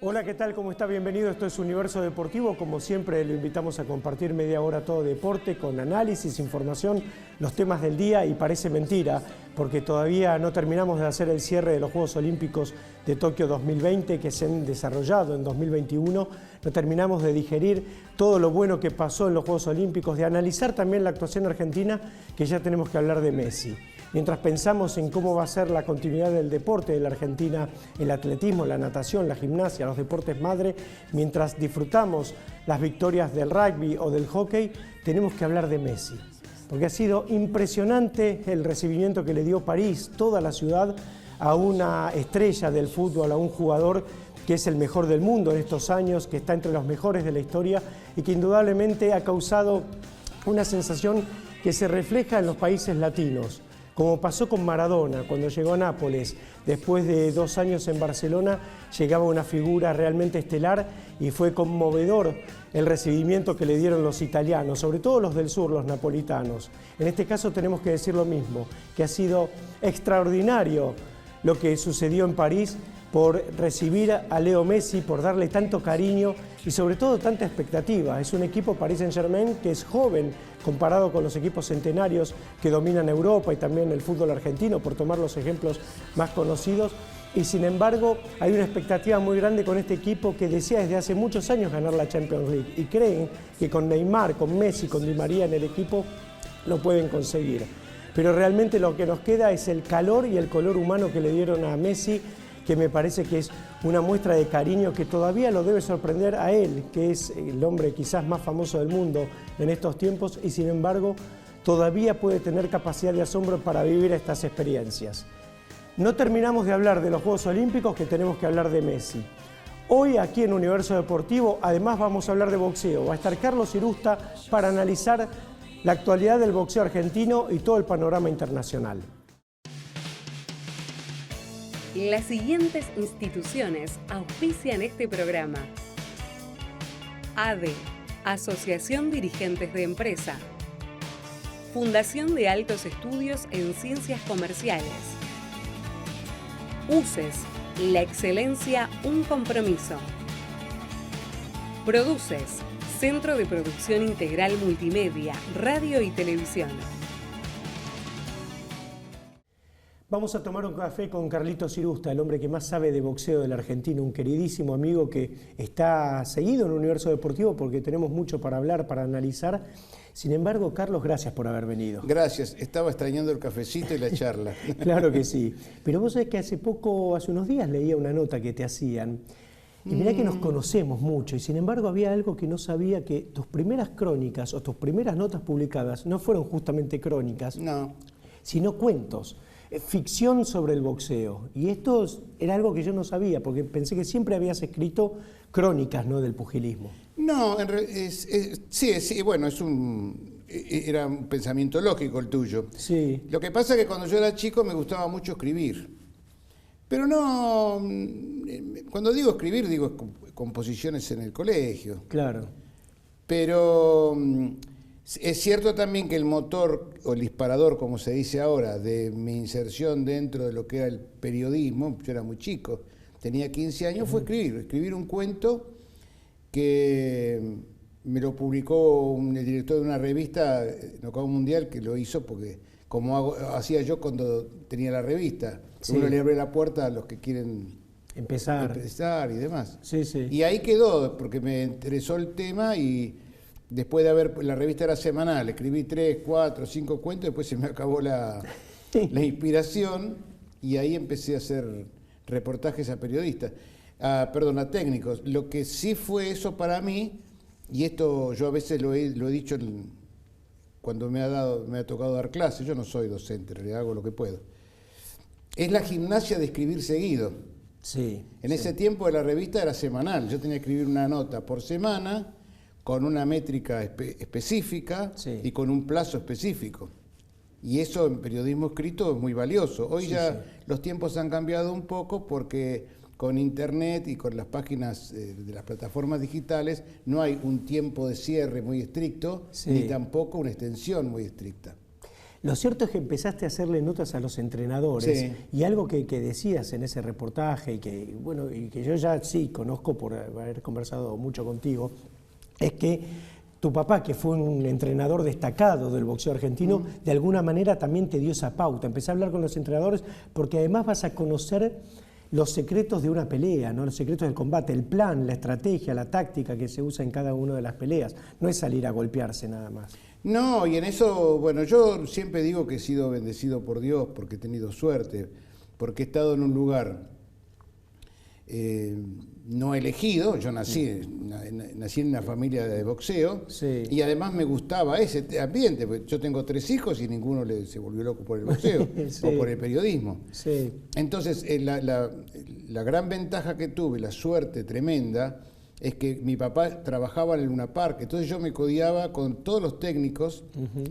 Hola, ¿qué tal? ¿Cómo está? Bienvenido. Esto es Universo Deportivo. Como siempre, lo invitamos a compartir media hora todo deporte, con análisis, información, los temas del día. Y parece mentira, porque todavía no terminamos de hacer el cierre de los Juegos Olímpicos de Tokio 2020, que se han desarrollado en 2021. No terminamos de digerir todo lo bueno que pasó en los Juegos Olímpicos, de analizar también la actuación argentina, que ya tenemos que hablar de Messi. Mientras pensamos en cómo va a ser la continuidad del deporte de la Argentina, el atletismo, la natación, la gimnasia, los deportes madre, mientras disfrutamos las victorias del rugby o del hockey, tenemos que hablar de Messi. Porque ha sido impresionante el recibimiento que le dio París, toda la ciudad, a una estrella del fútbol, a un jugador que es el mejor del mundo en estos años, que está entre los mejores de la historia y que indudablemente ha causado una sensación que se refleja en los países latinos. Como pasó con Maradona, cuando llegó a Nápoles, después de 2 años en Barcelona, llegaba una figura realmente estelar y fue conmovedor el recibimiento que le dieron los italianos, sobre todo los del sur, los napolitanos. En este caso tenemos que decir lo mismo, que ha sido extraordinario lo que sucedió en París por recibir a Leo Messi, por darle tanto cariño y sobre todo tanta expectativa. Es un equipo Paris Saint-Germain que es joven comparado con los equipos centenarios que dominan Europa y también el fútbol argentino, por tomar los ejemplos más conocidos. Y sin embargo, hay una expectativa muy grande con este equipo que desea desde hace muchos años ganar la Champions League y creen que con Neymar, con Messi, con Di María en el equipo lo pueden conseguir. Pero realmente lo que nos queda es el calor y el color humano que le dieron a Messi, que me parece que es una muestra de cariño que todavía lo debe sorprender a él, que es el hombre quizás más famoso del mundo en estos tiempos y sin embargo todavía puede tener capacidad de asombro para vivir estas experiencias. No terminamos de hablar de los Juegos Olímpicos, que tenemos que hablar de Messi. Hoy aquí en Universo Deportivo además vamos a hablar de boxeo. Va a estar Carlos Irusta para analizar la actualidad del boxeo argentino y todo el panorama internacional. Las siguientes instituciones auspician este programa: ADE, Asociación Dirigentes de Empresa; Fundación de Altos Estudios en Ciencias Comerciales; UCES, la excelencia, un compromiso; Produces, Centro de Producción Integral Multimedia, Radio y Televisión. Vamos a tomar un café con Carlitos Irusta, el hombre que más sabe de boxeo de la Argentina, un queridísimo amigo que está seguido en el Universo Deportivo porque tenemos mucho para hablar, para analizar. Sin embargo, Carlos, gracias por haber venido. Gracias, estaba extrañando el cafecito y la charla. Claro que sí, pero vos sabés que hace unos días leía una nota que te hacían y mirá que nos conocemos mucho y sin embargo había algo que no sabía, que tus primeras crónicas o tus primeras notas publicadas no fueron justamente crónicas, No. sino cuentos. Ficción sobre el boxeo. Y esto era algo que yo no sabía, porque pensé que siempre habías escrito crónicas, ¿no?, del pugilismo. No, sí, bueno, era un pensamiento lógico el tuyo. Sí. Lo que pasa es que cuando yo era chico me gustaba mucho escribir. Pero no, cuando digo escribir, digo composiciones en el colegio. Claro. Pero es cierto también que el motor o el disparador, como se dice ahora, de mi inserción dentro de lo que era el periodismo, yo era muy chico, tenía 15 años, fue escribir un cuento que me lo publicó el director de una revista, Knockout Mundial, que lo hizo porque, como hacía yo cuando tenía la revista, Sí. uno le abre la puerta a los que quieren Empezar y demás. Sí, sí. Y ahí quedó, porque me interesó el tema y después de la revista era semanal, escribí 3, 4, 5 cuentos, después se me acabó la inspiración y ahí empecé a hacer reportajes a periodistas, a técnicos. Lo que sí fue eso para mí, y esto yo a veces lo he dicho cuando me ha tocado dar clases, yo no soy docente, en realidad hago lo que puedo, es la gimnasia de escribir seguido. Sí. En ese tiempo la revista era semanal, yo tenía que escribir una nota por semana, con una métrica específica Sí. y con un plazo específico. Y eso en periodismo escrito es muy valioso. Hoy ya los tiempos han cambiado un poco porque con internet y con las páginas de las plataformas digitales no hay un tiempo de cierre muy estricto, ni tampoco una extensión muy estricta. Lo cierto es que empezaste a hacerle notas a los entrenadores, Sí. y algo que decías en ese reportaje, y que, bueno, y que yo ya sí conozco por haber conversado mucho contigo, es que tu papá, que fue un entrenador destacado del boxeo argentino, de alguna manera también te dio esa pauta. Empecé a hablar con los entrenadores porque además vas a conocer los secretos de una pelea, ¿no? Los secretos del combate, el plan, la estrategia, la táctica que se usa en cada una de las peleas. No es salir a golpearse nada más. No, y en eso, bueno, yo siempre digo que he sido bendecido por Dios porque he tenido suerte, porque he estado en un lugar no elegido. Yo nací en una familia de boxeo, Sí. y además me gustaba ese ambiente, porque yo tengo 3 hijos y ninguno se volvió loco por el boxeo Sí. o por el periodismo. Sí. Entonces, la gran ventaja que tuve, la suerte tremenda, es que mi papá trabajaba en el Luna Park, entonces yo me codiaba con todos los técnicos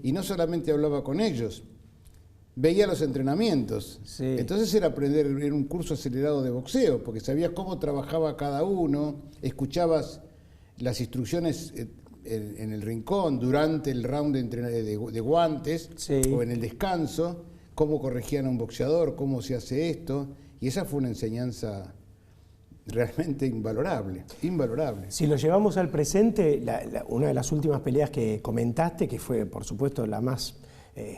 y no solamente hablaba con ellos, veía los entrenamientos. Sí. Entonces era un curso acelerado de boxeo, porque sabías cómo trabajaba cada uno, escuchabas las instrucciones en el rincón durante el round de guantes, Sí. o en el descanso, cómo corregían a un boxeador, cómo se hace esto, y esa fue una enseñanza realmente invalorable, invalorable. Si lo llevamos al presente, una de las últimas peleas que comentaste, que fue por supuesto la más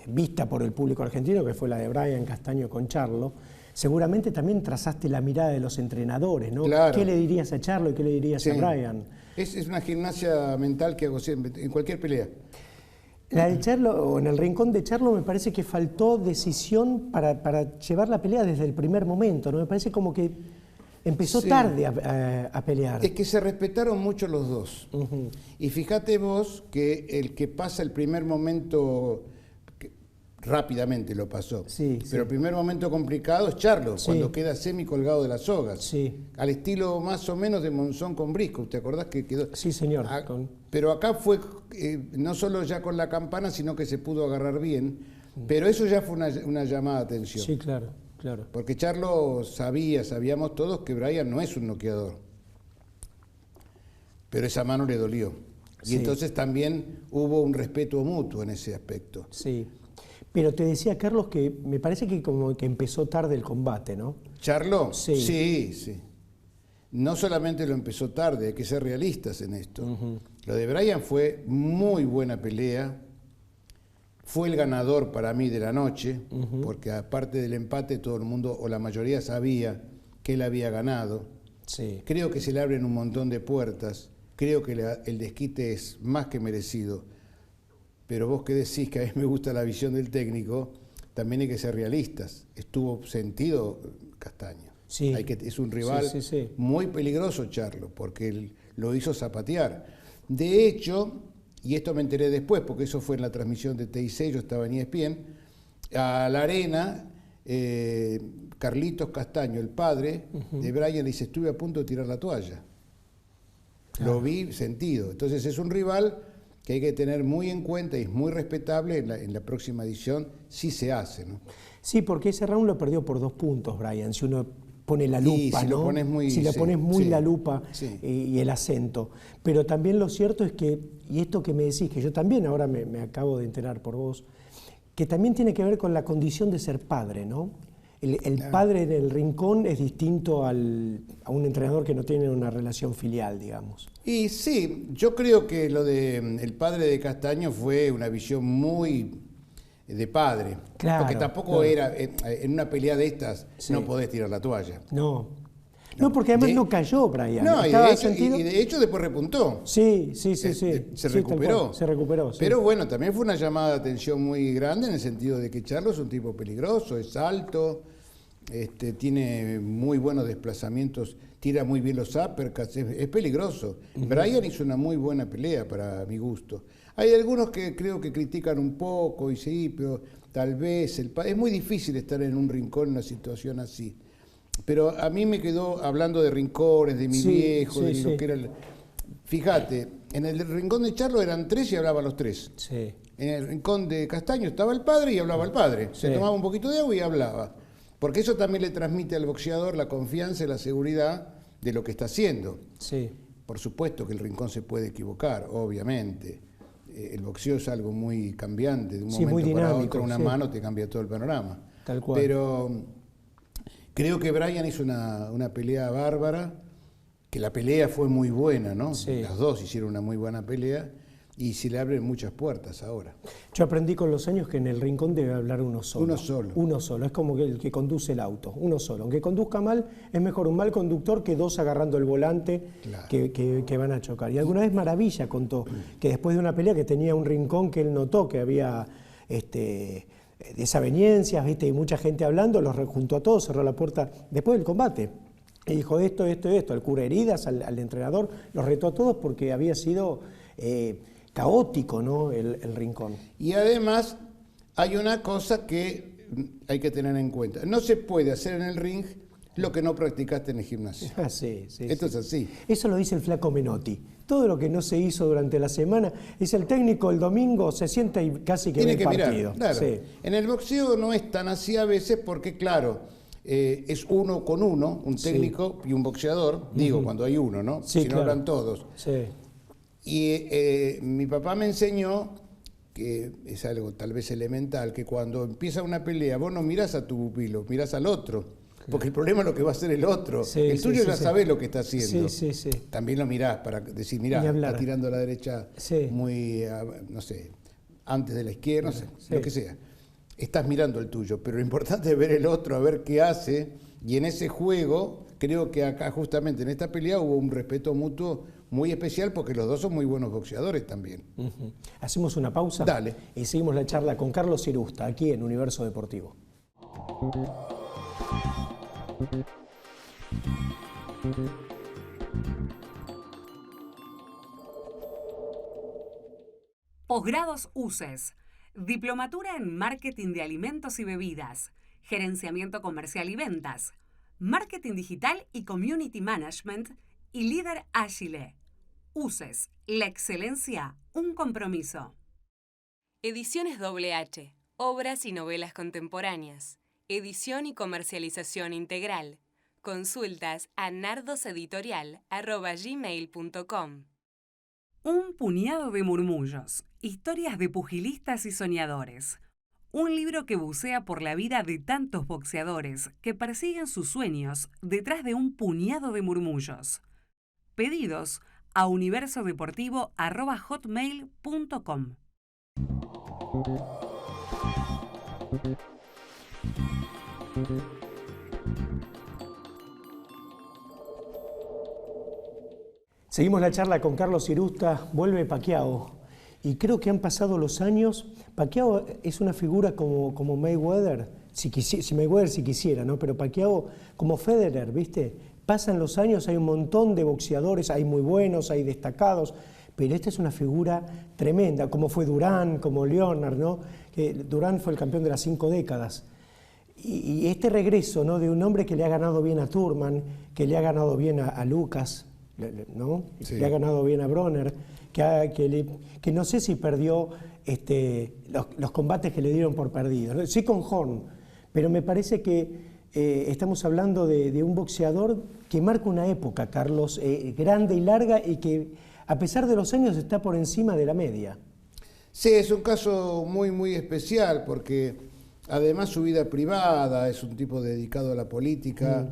vista por el público argentino, que fue la de Brian Castaño con Charlo, seguramente también trazaste la mirada de los entrenadores, ¿no? Claro. ¿Qué le dirías a Charlo y qué le dirías Sí. a Brian? Es una gimnasia mental que hago siempre, en cualquier pelea. La de Charlo, o en el rincón de Charlo, me parece que faltó decisión para llevar la pelea desde el primer momento, ¿no? Me parece como que empezó Sí. tarde a pelear. Es que se respetaron mucho los dos. Ujú. Y fíjate vos que el que pasa el primer momento, rápidamente lo pasó, Sí, pero el primer momento complicado es Charlo, Sí. cuando queda semi colgado de las sogas. Sí. Al estilo más o menos de Monzón con Brisco, ¿te acordás que quedó? Sí, señor. Ah, pero acá fue no solo ya con la campana, sino que se pudo agarrar bien, pero eso ya fue una llamada de atención. Sí, claro, claro. Porque Charlo sabíamos todos que Brian no es un noqueador. Pero esa mano le dolió. Y Sí. entonces también hubo un respeto mutuo en ese aspecto. Sí. Pero te decía, Carlos, que me parece que como que empezó tarde el combate, ¿no? ¿Charlo? Sí. Sí. No solamente lo empezó tarde, hay que ser realistas en esto. Lo de Brian fue muy buena pelea. Fue el ganador para mí de la noche, porque aparte del empate todo el mundo, o la mayoría, sabía que él había ganado. Sí. Creo que se le abren un montón de puertas. Creo que el desquite es más que merecido. Pero vos que decís que a mí me gusta la visión del técnico, también hay que ser realistas. Estuvo sentido Castaño. Sí. Es un rival Sí. muy peligroso, Charlo, porque él lo hizo zapatear. De hecho, y esto me enteré después, porque eso fue en la transmisión de TIC, yo estaba en ESPN, a la arena, Carlitos Castaño, el padre de Brian, le dice, estuve a punto de tirar la toalla. Lo vi sentido. Entonces es un rival que hay que tener muy en cuenta y es muy respetable en la próxima edición, si se hace, ¿no? Sí, porque ese round lo perdió por 2 puntos, Brian, si uno pone la Y lupa, si ¿no? lo pones muy- si le sí, pones muy sí, la lupa sí. y el acento. Pero también lo cierto es que, y esto que me decís, que yo también ahora me acabo de enterar por vos, que también tiene que ver con la condición de ser padre, ¿no? El padre en el rincón es distinto a un entrenador que no tiene una relación filial, digamos. Y sí, yo creo que lo de el padre de Castaño fue una visión muy de padre. Claro, porque tampoco claro. era, en una pelea de estas, Sí. no podés tirar la toalla. No, porque además no cayó, Brian. No, y ¿Estaba de, hecho, sentido? y de hecho después repuntó. Sí. Se Sí, tal recuperó. cual, se recuperó, sí. Pero bueno, también fue una llamada de atención muy grande en el sentido de que Charlo es un tipo peligroso, es alto, tiene muy buenos desplazamientos, tira muy bien los uppercuts, es peligroso. Brian hizo una muy buena pelea para mi gusto. Hay algunos que creo que critican un poco y sí, pero tal vez es muy difícil estar en un rincón en una situación así. Pero a mí me quedó hablando de rincones, de mi Sí, viejo, sí, de lo sí. que era Fíjate, en el rincón de Charlo eran 3 y hablaban los 3. Sí. En el rincón de Castaño estaba el padre y hablaba el padre. Se Sí. tomaba un poquito de agua y hablaba. Porque eso también le transmite al boxeador la confianza y la seguridad de lo que está haciendo. Sí. Por supuesto que el rincón se puede equivocar, obviamente. el boxeo es algo muy cambiante, de un Sí, muy momento para dinámico, otro, una sí. mano te cambia todo el panorama. Tal cual. Pero creo que Brian hizo una pelea bárbara, que la pelea fue muy buena, ¿no? Sí. Las dos hicieron una muy buena pelea y se le abren muchas puertas ahora. Yo aprendí con los años que en el rincón debe hablar uno solo. Uno solo. Uno solo, es como que el que conduce el auto, uno solo. Aunque conduzca mal, es mejor un mal conductor que dos agarrando el volante. Claro. que van a chocar. Y alguna vez Maravilla contó que después de una pelea que tenía un rincón que él notó que había desavenencias, ¿viste? Y mucha gente hablando, los juntó a todos, cerró la puerta después del combate. Y dijo esto, al cura heridas, al entrenador, los retó a todos porque había sido caótico, ¿no? el rincón. Y además hay una cosa que hay que tener en cuenta. No se puede hacer en el ring lo que no practicaste en el gimnasio. Ah, sí, Esto es así. Eso lo dice el flaco Menotti. Todo lo que no se hizo durante la semana, dice el técnico el domingo se sienta y casi que Tiene ve el que partido. mirar, claro. Sí. En el boxeo no es tan así a veces porque, claro, es uno con uno, un técnico y un boxeador, digo, cuando hay uno, ¿no? Sí, si no claro. hablan todos. Sí. Y mi papá me enseñó, que es algo tal vez elemental, que cuando empieza una pelea vos no mirás a tu pupilo, mirás al otro. Porque el problema es lo que va a hacer el otro. Sí, el sí, tuyo sí, ya sí. sabés lo que está haciendo. Sí, sí, sí. También lo mirás para decir, mirá, Ni hablar. está tirando a la derecha Sí. muy, no sé, antes de la izquierda, no sé, Sí. lo que sea. Estás mirando el tuyo, pero lo importante es ver el otro, a ver qué hace. Y en ese juego, creo que acá justamente en esta pelea hubo un respeto mutuo muy especial porque los dos son muy buenos boxeadores también. Ujú. Hacemos una pausa. Dale. Y seguimos la charla con Carlos Cirusta, aquí en Universo Deportivo. Posgrados UCES. Diplomatura en Marketing de Alimentos y Bebidas. Gerenciamiento Comercial y Ventas. Marketing Digital y Community Management. Y Líder Ágile. UCES. La excelencia, un compromiso. Ediciones WH. Obras y novelas contemporáneas. Edición y comercialización integral. Consultas a nardoseditorial@gmail.com. Un puñado de murmullos. Historias de pugilistas y soñadores. Un libro que bucea por la vida de tantos boxeadores que persiguen sus sueños detrás de un puñado de murmullos. Pedidos a universodeportivo@hotmail.com. Seguimos la charla con Carlos Cirusta, vuelve Pacquiao. Y creo que han pasado los años. Pacquiao es una figura como Mayweather, si Mayweather si quisiera, ¿no? Pero Pacquiao como Federer, ¿viste? Pasan los años, hay un montón de boxeadores, hay muy buenos, hay destacados, pero esta es una figura tremenda, como fue Durán, como Leonard, ¿no? Que Durán fue el campeón de las 5 décadas. Y este regreso, ¿no? De un hombre que le ha ganado bien a Thurman, que le ha ganado bien a Lucas, ¿no? Sí. Le ha ganado bien a Bronner, que no sé si perdió los combates que le dieron por perdidos, ¿no? Sí con Horn, pero me parece que estamos hablando de un boxeador que marca una época, Carlos, grande y larga y que a pesar de los años está por encima de la media. Sí, es un caso muy, muy especial porque además su vida privada, es un tipo dedicado a la política,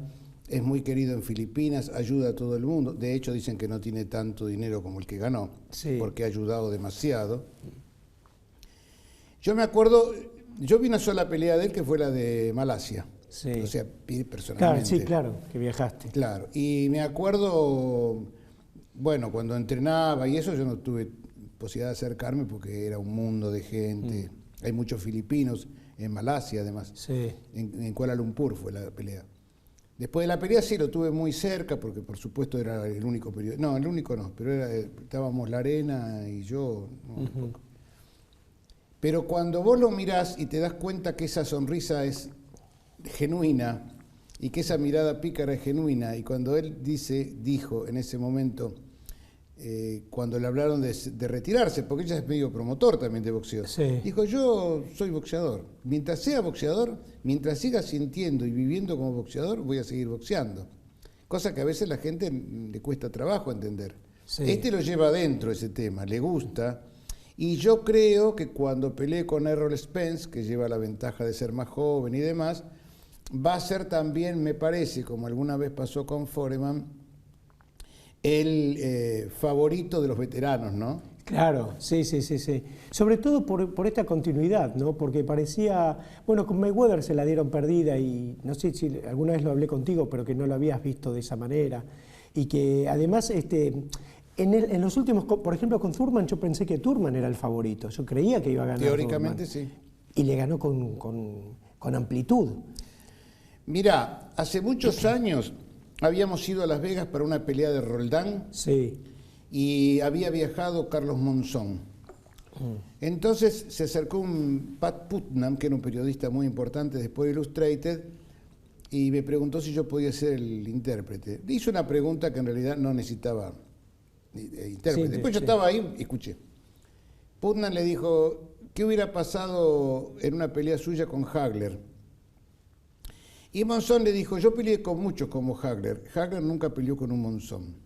es muy querido en Filipinas, ayuda a todo el mundo. De hecho, dicen que no tiene tanto dinero como el que ganó, Sí. porque ha ayudado demasiado. Yo me acuerdo, yo vi una sola pelea de él que fue la de Malasia. Sí. O sea, Claro, personalmente. sí, claro, que viajaste. Claro, y me acuerdo, bueno, cuando entrenaba y eso yo no tuve posibilidad de acercarme porque era un mundo de gente. Hay muchos filipinos en Malasia además. Sí. En Kuala Lumpur fue la pelea. Después de la pelea sí lo tuve muy cerca porque por supuesto era el único periodista. No, el único no, pero estábamos La Arena y yo. ¿no? Pero cuando vos lo mirás y te das cuenta que esa sonrisa es genuina y que esa mirada pícara es genuina, y cuando él dijo en ese momento, cuando le hablaron de retirarse, porque ella es medio promotor también de boxeo, Sí. dijo: yo soy boxeador, mientras sea boxeador, mientras siga sintiendo y viviendo como boxeador, voy a seguir boxeando, cosa que a veces a la gente le cuesta trabajo entender. Sí. Este lo lleva adentro ese tema, le gusta, Y yo creo que cuando pelee con Errol Spence, que lleva la ventaja de ser más joven y demás, va a ser también, me parece, como alguna vez pasó con Foreman, el favorito de los veteranos, ¿no? Claro, sí. Sobre todo por esta continuidad, ¿no? Porque parecía, bueno, con Mayweather se la dieron perdida y no sé si alguna vez lo hablé contigo, pero que no lo habías visto de esa manera. Y que además, en los últimos, por ejemplo, con Thurman, yo pensé que Thurman era el favorito. Yo creía que iba a ganar. Teóricamente Thurman. sí. Y le ganó con amplitud. Mirá, hace muchos años habíamos ido a Las Vegas para una pelea de Roldán. Sí. Y había viajado Carlos Monzón. Entonces se acercó un Pat Putnam, que era un periodista muy importante de Sport Illustrated, y me preguntó si yo podía ser el intérprete. Le hizo una pregunta que en realidad no necesitaba intérprete. Después yo estaba ahí y escuché. Putnam le dijo, ¿qué hubiera pasado en una pelea suya con Hagler? Y Monzón le dijo, yo peleé con muchos como Hagler. Hagler nunca peleó con un Monzón.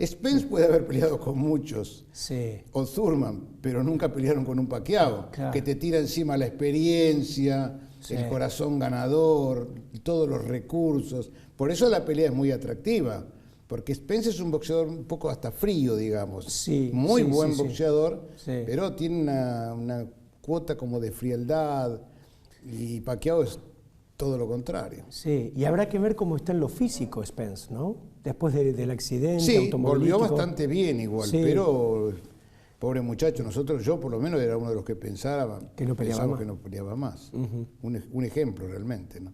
Spence puede haber peleado con muchos, sí, o Thurman, pero nunca pelearon con un Pacquiao, claro, que te tira encima la experiencia, sí, el corazón ganador, todos los recursos. Por eso la pelea es muy atractiva, porque Spence es un boxeador un poco hasta frío, digamos, sí, muy sí, buen sí, boxeador, sí, pero tiene una cuota como de frialdad, y Pacquiao es todo lo contrario. Sí, y habrá que ver cómo está en lo físico Spence, ¿no? Después del accidente sí, automovilístico. volvió bastante bien igual, sí, pero pobre muchacho, yo por lo menos era uno de los que pensaba que no peleaba más. Que no peleaba más. Un ejemplo realmente, ¿no?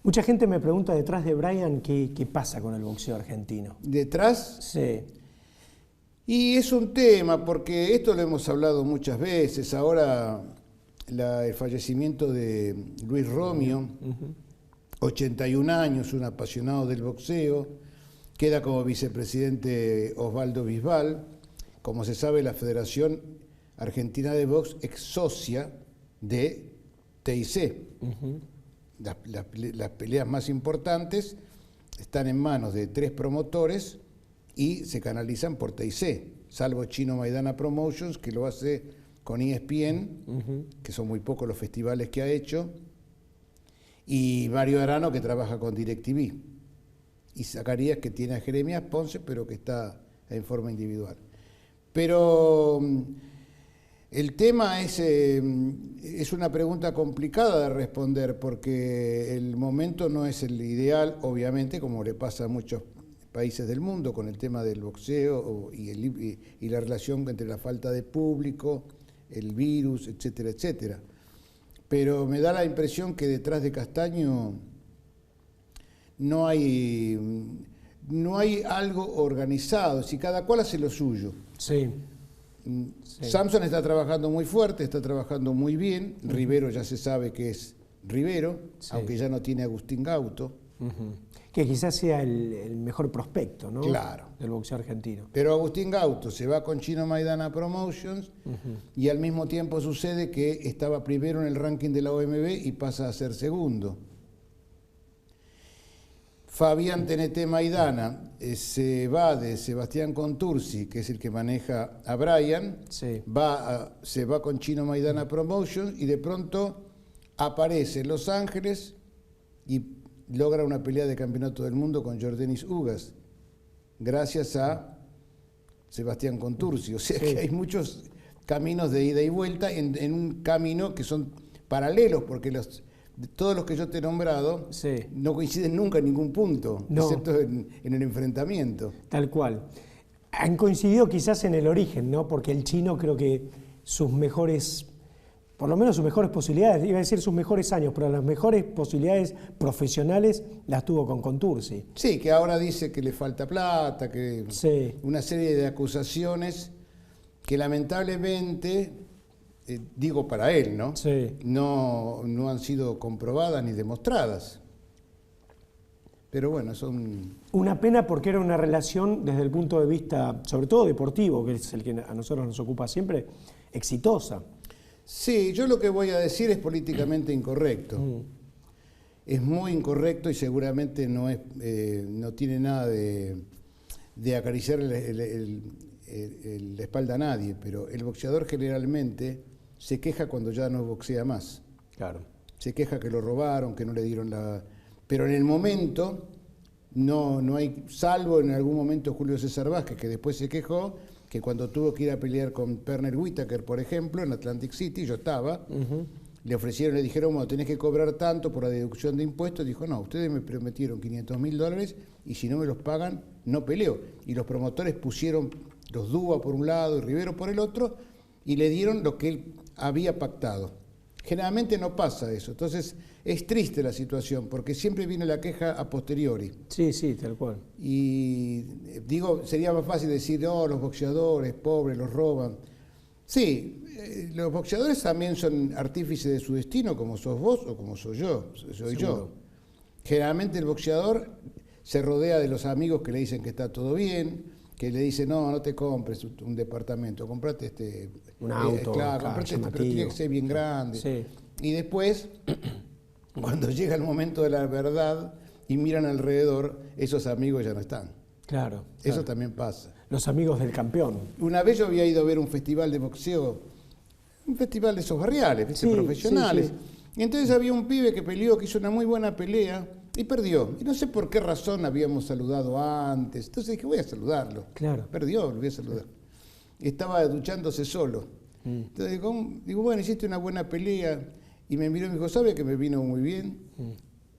Mucha gente me pregunta detrás de Bryan qué pasa con el boxeo argentino. ¿Detrás? Sí. Y es un tema, porque esto lo hemos hablado muchas veces. Ahora el fallecimiento de Luis Romio, 81 años, un apasionado del boxeo, queda como vicepresidente Osvaldo Bisbal. Como se sabe, la Federación Argentina de Box ex socia de TIC. Las peleas más importantes están en manos de 3 promotores y se canalizan por TIC, salvo Chino Maidana Promotions, que lo hace con ESPN, que son muy pocos los festivales que ha hecho, y Mario Arano, que trabaja con DirecTV, y Zacarías, que tiene a Jeremías Ponce, pero que está en forma individual. Pero el tema es una pregunta complicada de responder, porque el momento no es el ideal, obviamente, como le pasa a muchos países del mundo, con el tema del boxeo y la relación entre la falta de público, el virus, etcétera, etcétera. Pero me da la impresión que detrás de Castaño no hay algo organizado, si cada cual hace lo suyo. Sí. Samson está trabajando muy fuerte, está trabajando muy bien. Rivero ya se sabe que es Rivero, sí, aunque ya no tiene Agustín Gauto. Que quizás sea el mejor prospecto, ¿no? Claro. Del boxeo argentino. Pero Agustín Gauto se va con Chino Maidana Promotions y al mismo tiempo sucede que estaba primero en el ranking de la OMB y pasa a ser segundo. Fabián TNT Maidana se va de Sebastián Contursi, que es el que maneja a Bryan, sí, se va con Chino Maidana Promotions y de pronto aparece en Los Ángeles y logra una pelea de campeonato del mundo con Jordanis Ugas, gracias a Sebastián Contursi. O sea, sí, que hay muchos caminos de ida y vuelta en un camino que son paralelos, porque todos los que yo te he nombrado, sí, no coinciden nunca en ningún punto, no, excepto en el enfrentamiento. Tal cual. Han coincidido quizás en el origen, ¿no? Porque el chino creo que sus mejores, por lo menos sus mejores posibilidades, iba a decir sus mejores años, pero las mejores posibilidades profesionales las tuvo con Contursi. Sí, que ahora dice que le falta plata, que sí, una serie de acusaciones que lamentablemente, digo para él, ¿no? Sí. No han sido comprobadas ni demostradas. Pero bueno, son... Una pena porque era una relación desde el punto de vista, sobre todo deportivo, que es el que a nosotros nos ocupa siempre, exitosa. Sí, yo lo que voy a decir es políticamente incorrecto. Es muy incorrecto y seguramente no tiene nada de acariciar la espalda a nadie, pero el boxeador generalmente se queja cuando ya no boxea más. Claro. Se queja que lo robaron, que no le dieron la... Pero en el momento no hay, salvo en algún momento Julio César Vázquez, que después se quejó, que cuando tuvo que ir a pelear con Pernell Whitaker, por ejemplo, en Atlantic City, yo estaba, le ofrecieron, le dijeron, bueno, tenés que cobrar tanto por la deducción de impuestos. Dijo, no, ustedes me prometieron $500.000 y si no me los pagan, no peleo. Y los promotores pusieron los Dúa por un lado y Rivero por el otro y le dieron lo que él había pactado. Generalmente no pasa eso, entonces es triste la situación porque siempre viene la queja a posteriori. Sí, sí, tal cual. Y digo, sería más fácil decir, no, los boxeadores, pobres, los roban. Sí, los boxeadores también son artífices de su destino, como sos vos o como soy yo. Generalmente el boxeador se rodea de los amigos que le dicen que está todo bien, que le dicen, no te compres un departamento, comprate un auto, comprate pero tiene que ser bien grande. Sí. Y después, cuando llega el momento de la verdad y miran alrededor, esos amigos ya no están. Claro. Eso también pasa. Los amigos del campeón. Una vez yo había ido a ver un festival de boxeo, un festival de esos barriales, ¿viste? Sí, Profesionales. sí, sí. Y entonces había un pibe que peleó, que hizo una muy buena pelea y perdió. Y no sé por qué razón habíamos saludado antes. Entonces dije, voy a saludarlo. Claro. Perdió, lo voy a saludar. Estaba duchándose solo. Entonces digo, bueno, hiciste una buena pelea. Y me miró y me dijo, ¿sabe que me vino muy bien?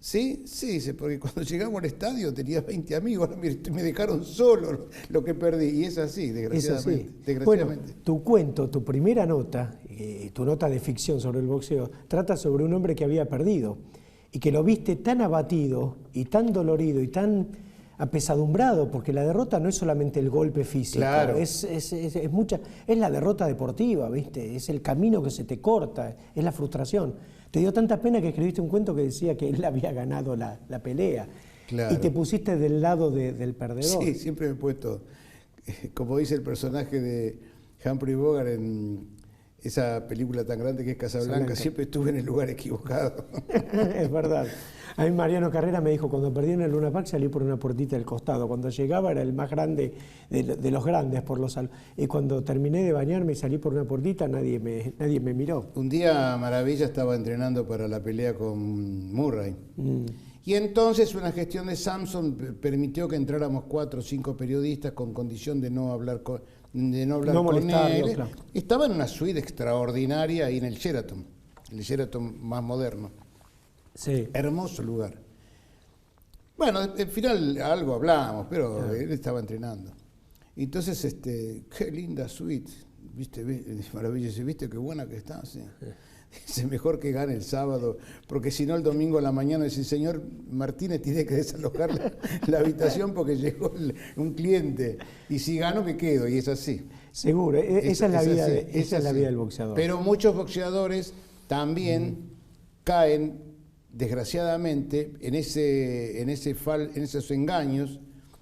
Sí, dice, porque cuando llegamos al estadio tenía 20 amigos, me dejaron solo lo que perdí. Y es así, desgraciadamente. Es así. Desgraciadamente. Bueno, tu cuento, tu primera nota, tu nota de ficción sobre el boxeo, trata sobre un hombre que había perdido y que lo viste tan abatido y tan dolorido y tan apesadumbrado, porque la derrota no es solamente el golpe físico, Claro. es la derrota deportiva, ¿viste? Es el camino que se te corta, es la frustración. Te dio tanta pena que escribiste un cuento que decía que él había ganado la pelea. Claro. Y te pusiste del lado del perdedor. Sí, siempre me he puesto, como dice el personaje de Humphrey Bogart en esa película tan grande que es Casablanca, siempre estuve en el lugar equivocado. Es verdad. A mí Mariano Carrera me dijo, cuando perdí en el Luna Park salí por una puertita del costado. Cuando llegaba era el más grande de los grandes. Y cuando terminé de bañarme y salí por una puertita, nadie me miró. Un día Maravilla estaba entrenando para la pelea con Murray. Y entonces una gestión de Samson permitió que entráramos 4 o 5 periodistas con condición de no hablar con él. Claro. Estaba en una suite extraordinaria ahí en el Sheraton más moderno. Sí. Hermoso lugar. Bueno, al final algo hablamos, pero él estaba entrenando. Y entonces, qué linda suite, ¿viste? Maravilla, ¿viste qué buena que está? Sí. Dice, mejor que gane el sábado, porque si no el domingo a la mañana dice, señor Martínez tiene que desalojar la habitación porque llegó un cliente. Y si gano me quedo, y es así. Seguro, esa es la vida del boxeador. Pero muchos boxeadores también caen, desgraciadamente, en esos engaños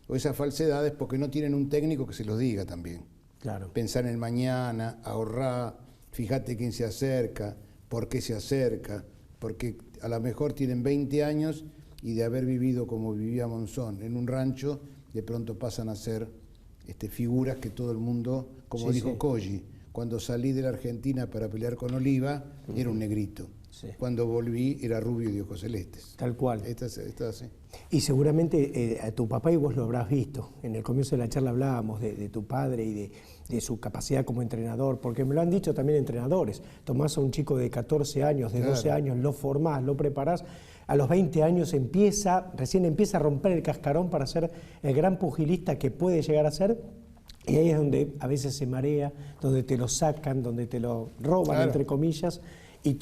o esas falsedades porque no tienen un técnico que se los diga también. Claro. Pensar en el mañana, ahorrar, fíjate quién se acerca, por qué se acerca, porque a lo mejor tienen 20 años y de haber vivido como vivía Monzón en un rancho, de pronto pasan a ser figuras que todo el mundo, como dijo Koji, cuando salí de la Argentina para pelear con Oliva, era un negrito. Sí. Cuando volví era rubio y de ojos celestes. Tal cual. Está así. Y seguramente a tu papá y vos lo habrás visto. En el comienzo de la charla hablábamos de tu padre y de su capacidad como entrenador, porque me lo han dicho también entrenadores. Tomás a un chico de 14 años, de 12 años, lo formás, lo preparás, a los 20 años recién empieza a romper el cascarón para ser el gran pugilista que puede llegar a ser. Y ahí es donde a veces se marea, donde te lo sacan, donde te lo roban, entre comillas. Y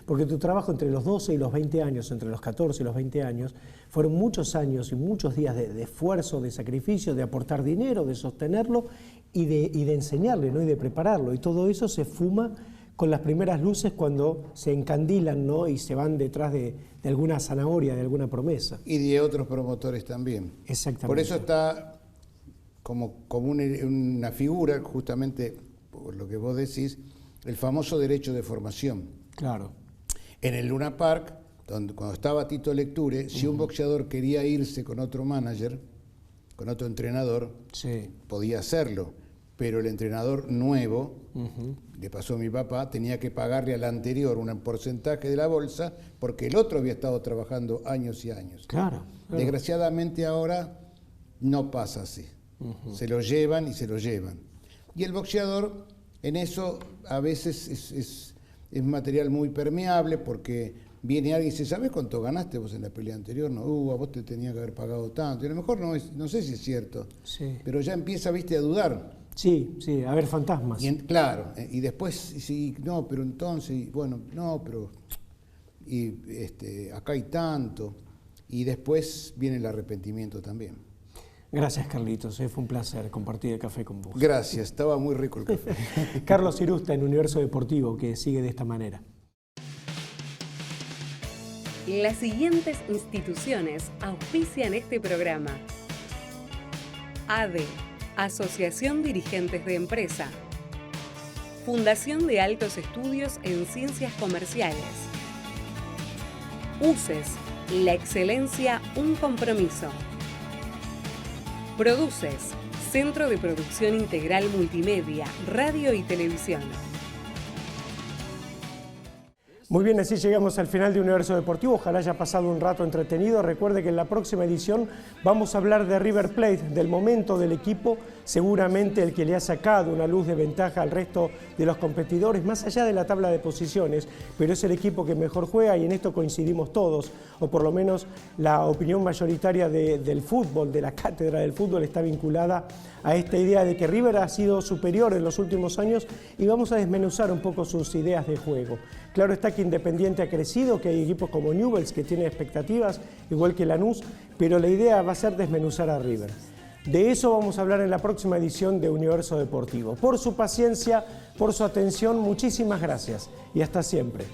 porque tu trabajo entre los 12 y los 20 años, entre los 14 y los 20 años, fueron muchos años y muchos días de esfuerzo, de sacrificio, de aportar dinero, de sostenerlo y de enseñarle, ¿no? Y de prepararlo. Y todo eso se fuma con las primeras luces cuando se encandilan, ¿no? Y se van detrás de alguna zanahoria, de alguna promesa. Y de otros promotores también. Exactamente. Por eso está como una figura, justamente por lo que vos decís, el famoso derecho de formación. Claro. En el Luna Park, cuando estaba Tito Lecture, si un boxeador quería irse con otro manager, con otro entrenador, podía hacerlo. pero el entrenador nuevo, le pasó a mi papá, tenía que pagarle al anterior un porcentaje de la bolsa porque el otro había estado trabajando años y años. Claro. Desgraciadamente ahora no pasa así. Se lo llevan y se lo llevan. Y el boxeador en eso a veces es material muy permeable porque viene alguien y dice, ¿sabes cuánto ganaste vos en la pelea anterior? No, a vos te tenía que haber pagado tanto. Y a lo mejor no sé si es cierto, pero ya empieza, viste, a dudar. Sí, a ver fantasmas. Claro, y después, sí, no, pero entonces, bueno, no, pero acá hay tanto. Y después viene el arrepentimiento también. Gracias, Carlitos, fue un placer compartir el café con vos. Gracias, estaba muy rico el café. Carlos Irusta en Universo Deportivo, que sigue de esta manera. Las siguientes instituciones auspician este programa: ADE, Asociación Dirigentes de Empresa; Fundación de Altos Estudios en Ciencias Comerciales; UCES, la excelencia, un compromiso; Produces, Centro de Producción Integral Multimedia, Radio y Televisión. Muy bien, así llegamos al final de Universo Deportivo. Ojalá haya pasado un rato entretenido. Recuerde que en la próxima edición vamos a hablar de River Plate, del momento del equipo, seguramente el que le ha sacado una luz de ventaja al resto de los competidores, más allá de la tabla de posiciones, pero es el equipo que mejor juega y en esto coincidimos todos, o por lo menos la opinión mayoritaria del fútbol, de la cátedra del fútbol, está vinculada a esta idea de que River ha sido superior en los últimos años y vamos a desmenuzar un poco sus ideas de juego. Claro está que Independiente ha crecido, que hay equipos como Newell's que tienen expectativas, igual que Lanús, pero la idea va a ser desmenuzar a River. De eso vamos a hablar en la próxima edición de Universo Deportivo. Por su paciencia, por su atención, muchísimas gracias y hasta siempre.